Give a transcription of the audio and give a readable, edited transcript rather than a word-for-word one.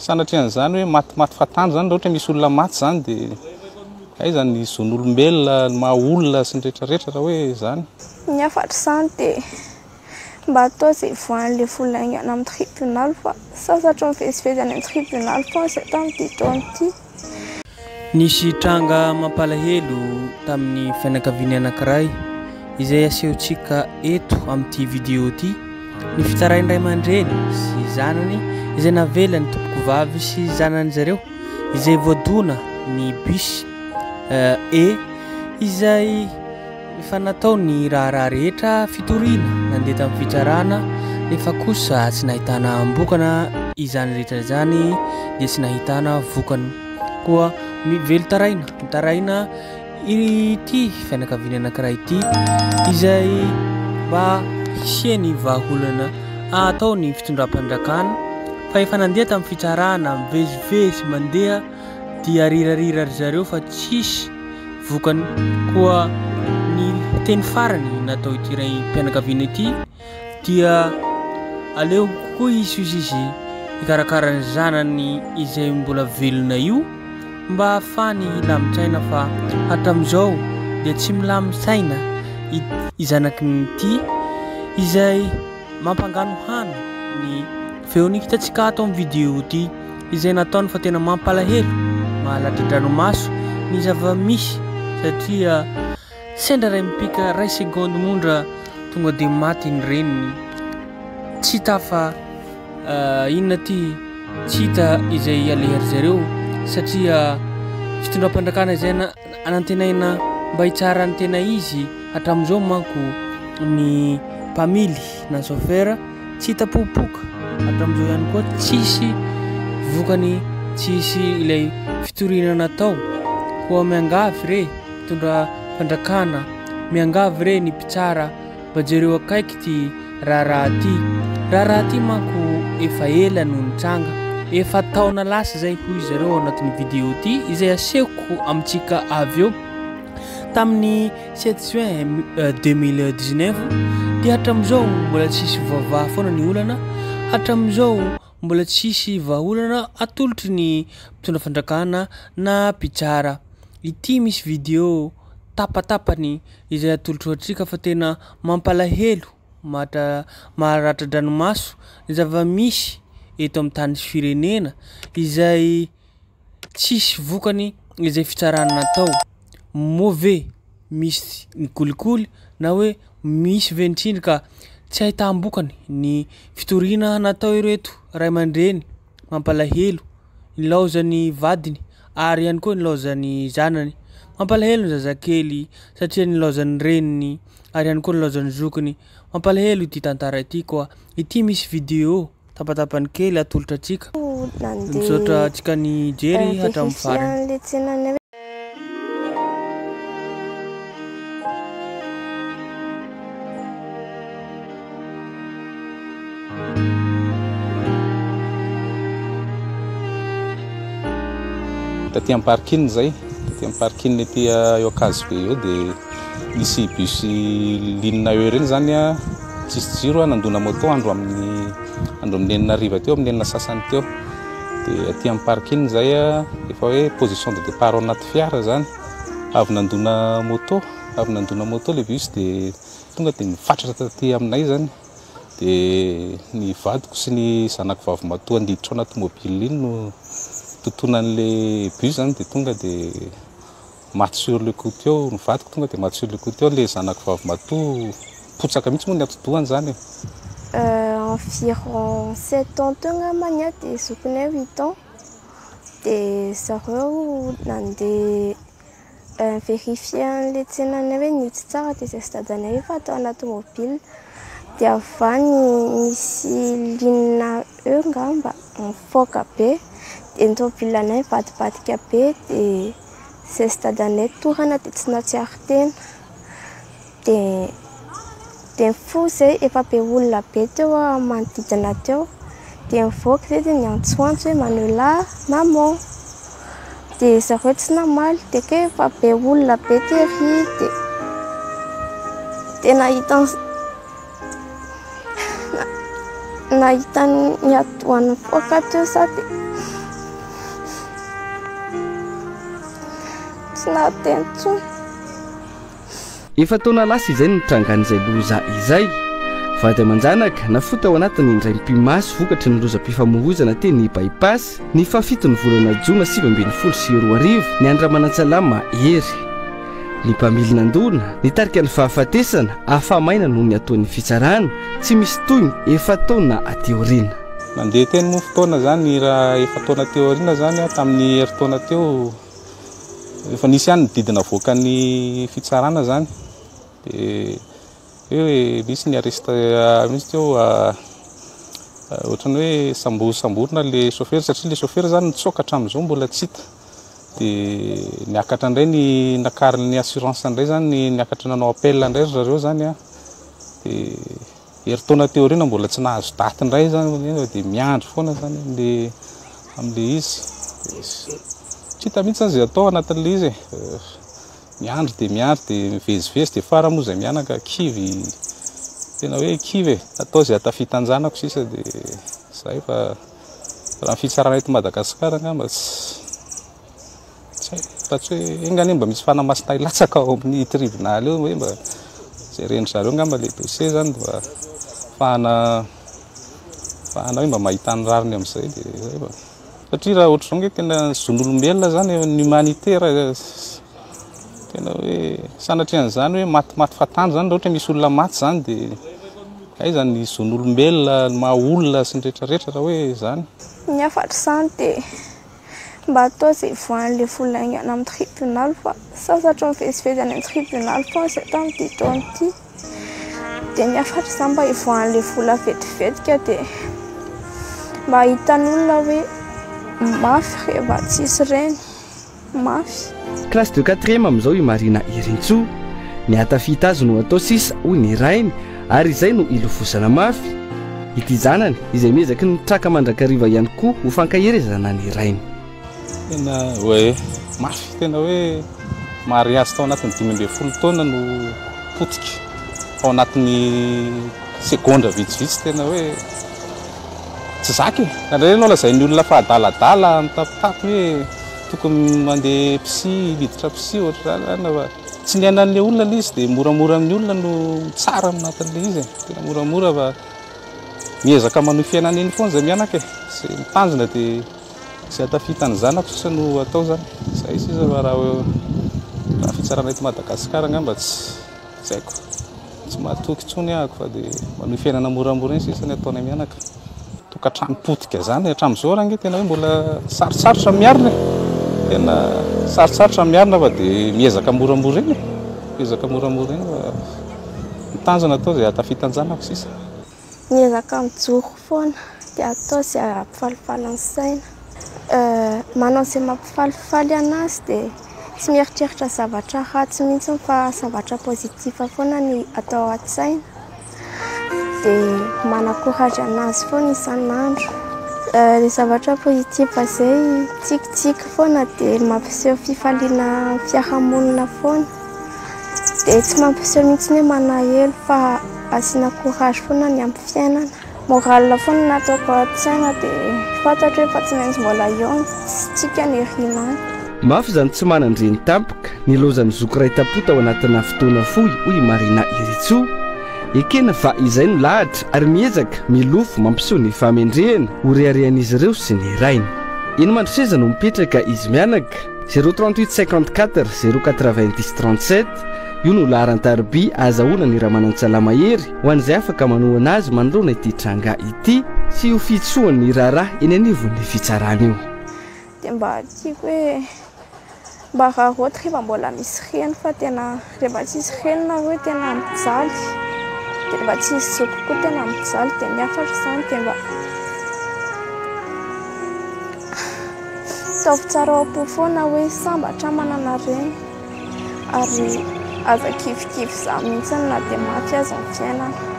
sanatria an'izany hoe matimaty fatandro zany ohatra misy olona maty zany dia ay zany zon'olombelona maha olona sy ny rehetrarehetra raha hoe zany. Ny afatra zany dia mba atao izay voan'ilay vola aingana amin'ny tribunal fa sasatra mivezivezy any amin'ny tribunal fa izay tamin'ity taona ity. Nisy tranga mampalahelo tamin'ny fianakaviana anankiray izay asehontsika eto amin'ity vidéo ity. Ny fitaraindray aman-dreny sy zanany izay navela ny tompoko vavy sy zanany zareo izay voadona ny bus izay efa natao ny raha rehetra fitoriana nandeha tamin'ny fitsarana nefa kosa tsy nahitana ambokana izany rehetra izany dia tsy nahitana vokany koa mivelo taraina ity fianakaviana anankiray ity izay mba hisiany vahaolana atao ny fitondram-pandrakana fa efa nandeha tamin'ny fitsarana mivezivezy mandeha dia rirarira zareo fa tsisy vokany koa ny teny farany natao ity ray mpianakaviana ity dia aleo kokoa izy ikarakara ny zanany izay mbola velona io mba ahafahany hilamin-tsaina fa hatramin'izao dia tsy milamin-tsaina izanakiny izay mampangano hany ny feony hitantsika ato amin'ny vidéo ity izay nataony fa tena mampalahelo mahaladradranomaso ny zava-misy satria sendra ray mipika ray segondy mondra tonga dia maty ny reniny tsy hita fa inona ty tsy hita izay alehary zareo satria fitondram-pandrakana izay anantenaina mba hitsara ny tena izy hatramin'izao manko ny mpamily na chauffeur tsy hita popoka hatramin'izao ihany koa tsisy vokany tsisy ilay fitoriana natao koa miangavy re mitondra fandrakana miangavy re ny mpitsara mba jereo akaiky ty raha ty manko efa ela noho ny tranga efa taona lasa zay hoy zareo anatin'ny vidéo ity izay asehoko amintsika avy eo tamin'ny 7 juin 2019 dia hatramin'izao mbola tsisy vaovao foana ny olana hatramin'izao mbola tsisy vahaolana atolotry ny mpitondra fandrakana na mpitsara. Ity misy vidéo tapatapany izay atolotro atsika fa tena mampalahelo maharatra-dranomaso ny zava-misy eto amin'ny tany sy firenena izay tsisy vokany izay fitsarana natao mauvais misy ny kolikoly na hoe misy ventsiny ka tsy ahitambokany ny fitoriana natao ireto ray aman-dreny mampalahelo ny laozany vadiny ary ihany koa ny laozany zanany mampalahelo ny zazakely satria ny laozany reniny ary ihany koa ny laozany zokiny mampalahelo ity tantara ity koa ity misy vidéo tapatapany kely atolotra atsika misaotra atsika ny jery hatramin'ny farany. Taty amin'ny parking zay taty amin'ny parking ety eo akazy be eo dia nisy bus ligne eo reny zany tsisy jiro nandona moto andro amin'ny enina hariva teo amin'ny enina sasany teo dia aty amin'ny parking zay efa hoe position de départ ao anaty fiara zany avy nandona moto le bus dia tonga dia mifatratra taty aminay zany dia ny vadiko sy ny zanako vavy matoa andiditra ao anaty mobile iny no totonan'le bus zany dia tonga dia maty sur le coup teo ny vadiko tonga dia maty sur le coup teo le zanako vavy matoa potsaka mihitsy moa ny atodohany zany environ 7 ans teo angambany dia zokinay 8 ans dia zareo nandeha vérifier an'ilay tsenanay hoe niditsy tsara dia izay stadanay efa atao anaty mobile dia avany misy ligne eo ngamba mifoaka be dia ny tomobilanay vadibadika be dia izay stadanay torana dia tsy natsiary tena dia fo zay efa be olona be teo manodidina teo dia mivoaka zay dia niantsoantso hoe Manola maman dia zareo tsy namaly dia ke efa be olona be tery dia nahita ny atoan'ny mivoaka teo sady tsy nateny tsony. Efa taona lasa izay nitrangan'izay loza izay. Vady aman-janaka nafuta ao anatiny indray mpimaso vokatry ny lozam-pifamohozana teny bypass ny fafitony volana jona 2024 ny andra manantsalama hery. Ny mpamily nandona nitarika ny fahafatesana afamaina noho ny ataon'ny fitsarana tsy misy toyny efa taona ateoriana. Nandeha teny moa fotoana zany raha efa taona teoriana zany tamin'ny herintaona teo efa nisy ihany didina voakan'ny fitsarana zany de misy ny aresta misy teo ohatrany hoe samborina le chauffeur satria le chauffeur zany nitsokatra am'izao mbola tsy hita de niakatra indray ny nakariny assurance indray zany niakatra nanao appel indray zareo zany de herintaona teoriana mbola tsy nahazo daty indray zany de miandry foana zany am'le izy tsy hita mihitsy zay atao anatin'le izy miandry de mivezivezy de fara moa zay mianaka kivy tena hoe kivy atao zay atafitanjanako sisa de zay fa raha fitsarana eto Madagasikara ngamba tsy hoe engany mba misy fanamasina ilatsaka ao amin'ny tribunal eo hoe mba zay reny zareo ngamba le dossier zany mba fahana hoe mba mahita ny rariny am'izay de zay ba satria raha ohatry zao nge tena zon'olombelona zany ny humanité raha tena hoe sanatrian'izany hoe maty fatandro zany ohatra misy olona maty zany de ay zany ny zon'olombelona maha olona sy ny rehetrarehetra raha hoe zany ny afatra zany de mba atao zay voan'le volaingana amin'ny tribunal fa sasatra mivezivezy any amin'ny tribunal fa zay tamin'ity taona ity de ny afatra zany mba hivoan'le vola vetivetika de mba hitan'olona hoe mafy rehefa tsisy reny mafy. Classe de 4e amin'izao i Marina Irintso ny atafita azy no atao sisa hoy ny rainy ary izay no ilofosana mafy ity zanany izay miezaka ny traka mandrakariva ihany koa ho fankahirezana ny rainy. Tena hoe mafy tena hoe mariazy tao anatin'ny 12 taona no potika ao anatin'ny segondra vitsivitsy tena hoe tsy zaky kanareny aloha lazain'ny olona fa adaladala mitapitapy hoe tokony mandeha psy miditra psy ohatra zany fa tsy niainan'le olona le izy de moramora amin'ny olona no tsara anatin'le izy tena moramora fa miezaka manohy fiainana eny foana zay mianaka sy mitanjona de sy atafitany zanako sisa no atao zany zay sisa fa raha fitsarana eto Madagasikara ngamba tsy haiko tsy mahatoky tsony ahako fa de manohy fiainana moramora eny sisa ny ataony mianaka tokatrano potika zany hatram'izao raha nge tena hoe mbola sarotsarotra miarina tena sarotsarotra miarina fa de miezaka moramora eny fa mitanjona atao zay atafitanjanako sisa miezaka mijoro foana de atao zay ampifalifaly ny saina manao zay mampifalifaly anazy de tsy mieritreritra zavatra ratsy mihitsy fa zavatra pozitiva foana ny atao an-tsaina de manakorazy anazy foana isan'andro le zavatra pozitiva zay tsikitsiky foana de mampiseho fifaliana fiarahamonina foana de tsy mampiseho mihitsy hoe manahelo fa asiana courage foana ny ampy fiainana moral foana nataoko an-tsaina de fantatra hoe fa tsy maintsy mbola eo tsika ny rinany. Mafy zany tsy manandreny tampoka ny lozan'ny zokiray tapota ao anatina fotoana fohy hoy Marina Irintso ekena fa izay no lahatra ary miezaka milofo mampiseho ny famendrehana ho reharehan'izy ireo sy ny rainy. Eny Mandriseza no mipetraka izy mianaka 038 54 090 37 io no laharan-tariby azahoana ny Ramanantsalama hery ho an'izay afaka manohana azy manoloana ity tranga ity sy ho fitsohan'ny raharaha eny anivon'ny fitsarana io. De mba tiako hoe mba raha ohatra rehefa mbola misy reny fa tena rehefa tsisy renina hoe tena mijaly de rehefa tsisy zoko koa tena mijaly de ny afatra zany de mba taovy tsara ao-po foana hoe sambatra manana reny ary aza kivikivy za mihitsy na de maty aza ny fiainana.